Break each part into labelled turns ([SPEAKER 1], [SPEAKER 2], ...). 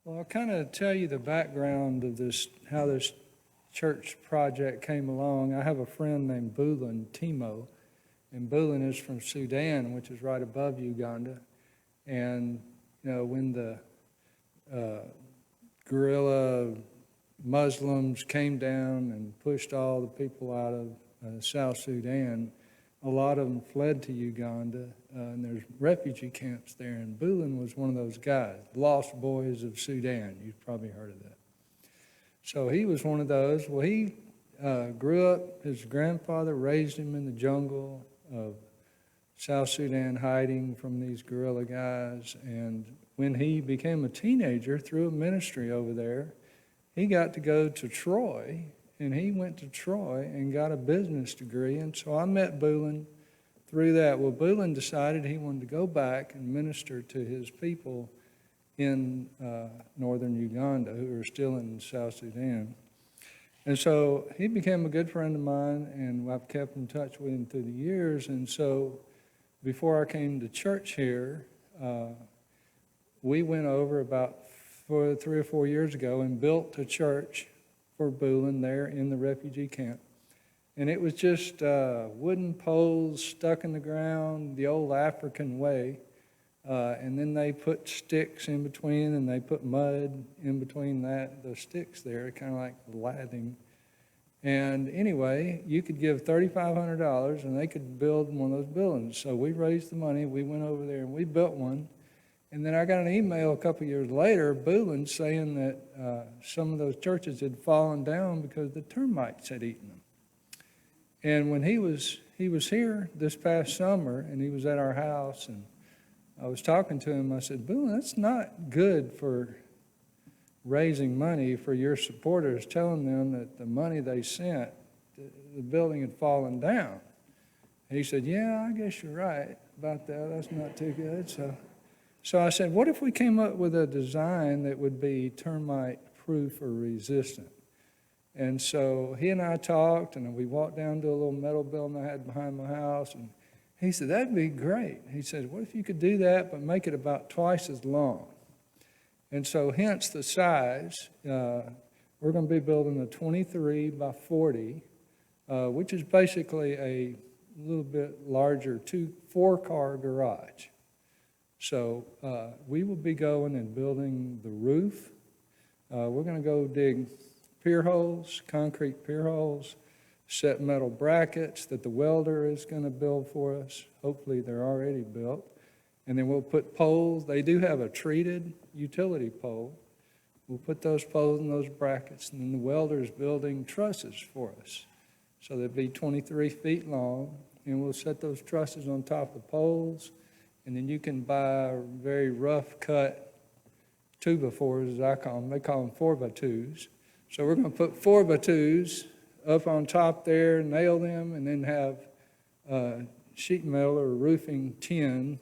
[SPEAKER 1] Well, I'll kind of tell you the background of this, how this church project came along. I have a friend named Bulan Timo, and Bulan is from Sudan, which is right above Uganda. And, when the guerrilla Muslims came down and pushed all the people out of South Sudan, a lot of them fled to Uganda, and there's refugee camps there. And Bulan was one of those guys, Lost Boys of Sudan. You've probably heard of that. So he was one of those. Well, he grew up, his grandfather raised him in the jungle of South Sudan, hiding from these guerrilla guys. And when he became a teenager, through a ministry over there, he got to go to Troy, and he went to Troy and got a business degree. And so I met Bulan through that. Well, Bulan decided he wanted to go back and minister to his people in northern Uganda who are still in South Sudan. And so he became a good friend of mine, and I've kept in touch with him through the years. And so before I came to church here, we went over about 3 or 4 years ago and built a church for Bulan there in the refugee camp. And it was just wooden poles stuck in the ground the old African way. And then they put sticks in between, and they put mud in between those sticks there, kind of like lathing. And anyway, you could give $3,500 and they could build one of those buildings. So we raised the money, we went over there and we built one. And then I got an email a couple years later, Bulan, saying that some of those churches had fallen down because the termites had eaten them. And when he was here this past summer, and he was at our house, and I was talking to him, I said, Bulan, that's not good for raising money for your supporters, telling them that the money they sent, the building had fallen down. And he said, yeah, I guess you're right about that. That's not too good. So I said, what if we came up with a design that would be termite proof or resistant? And so he and I talked, and we walked down to a little metal building I had behind my house, and he said, that'd be great. He said, what if you could do that but make it about twice as long? And so hence the size. We're going to be building a 23 by 40, which is basically a little bit larger 4-car garage. So we will be going and building the roof. We're going to go dig pier holes, concrete pier holes, set metal brackets that the welder is going to build for us. Hopefully they're already built. And then we'll put poles. They do have a treated utility pole. We'll put those poles in those brackets, and then the welder is building trusses for us. So they'll be 23 feet long, and we'll set those trusses on top of poles. And then you can buy very rough cut 2x4s, as I call them. They call them 4x2s. So we're going to put 4x2s up on top there, nail them, and then have sheet metal or roofing tin,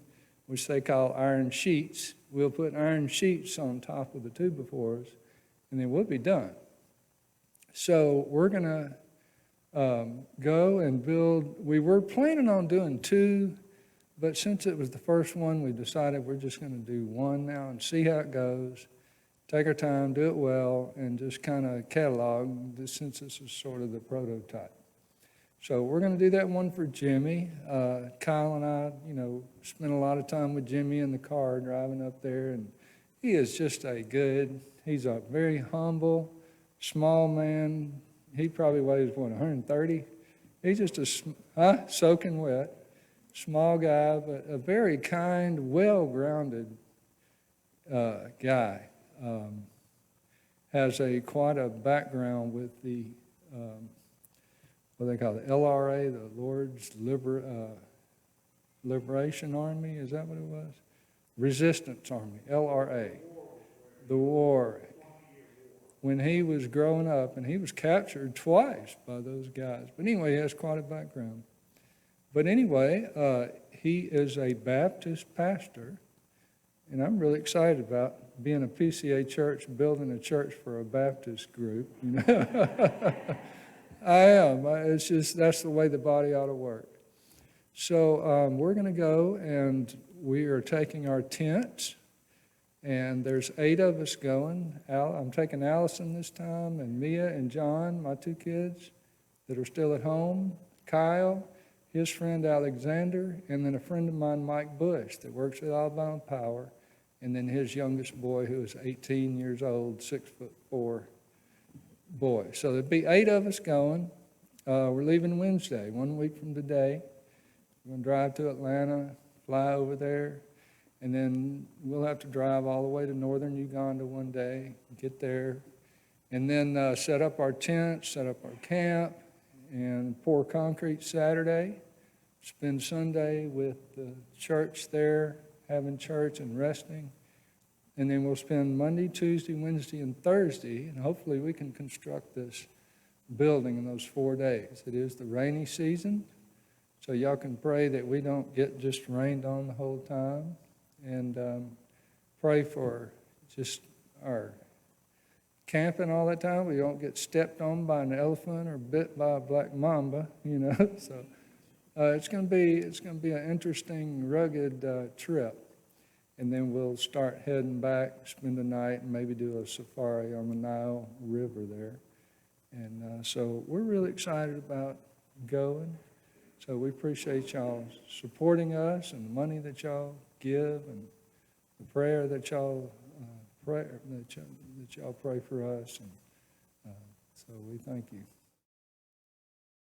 [SPEAKER 1] which they call iron sheets. We'll put iron sheets on top of the 2x4s, and then we'll be done. So we're going to go and build. We were planning on doing 2, but since it was the first one, we decided we're just going to do 1 now and see how it goes. Take our time, do it well, and just kind of catalog this, since this is sort of the prototype. So we're going to do that one for Jimmy. Kyle and I, spent a lot of time with Jimmy in the car driving up there, and he is just he's a very humble, small man. He probably weighs, 130? He's just soaking wet, small guy, but a very kind, well-grounded guy. Has quite a background with the what they call the LRA, the Lord's Liberation Army. Is that what it was? Resistance Army, LRA, the war. When he was growing up, and he was captured twice by those guys. But anyway, he has quite a background. But anyway, he is a Baptist pastor, and I'm really excited about being a PCA church, building a church for a Baptist group. I am. It's just, that's the way the body ought to work. So we're going to go, and we are taking our tents, And there's 8 of us going. I'm taking Allison this time, and Mia and John, my 2 kids that are still at home, Kyle, his friend Alexander, and then a friend of mine, Mike Bush, that works at Alabama Power, and then his youngest boy, who is 18 years old, 6'4" boy. So there'll be 8 of us going. We're leaving Wednesday, 1 week from today. We're going to drive to Atlanta, fly over there, and then we'll have to drive all the way to northern Uganda one day, get there, and then set up our tent, set up our camp, and pour concrete Saturday. Spend Sunday with the church there, having church and resting. And then we'll spend Monday, Tuesday, Wednesday, and Thursday, and hopefully we can construct this building in those 4 days. It is the rainy season, so y'all can pray that we don't get just rained on the whole time. And pray for just our camping all the time. We don't get stepped on by an elephant or bit by a black mamba, you know. So it's going to be an interesting, rugged trip. And then we'll start heading back, spend the night, and maybe do a safari on the Nile River there. And so we're really excited about going. So we appreciate y'all supporting us and the money that y'all give and the prayer that y'all pray for us. And so we thank you.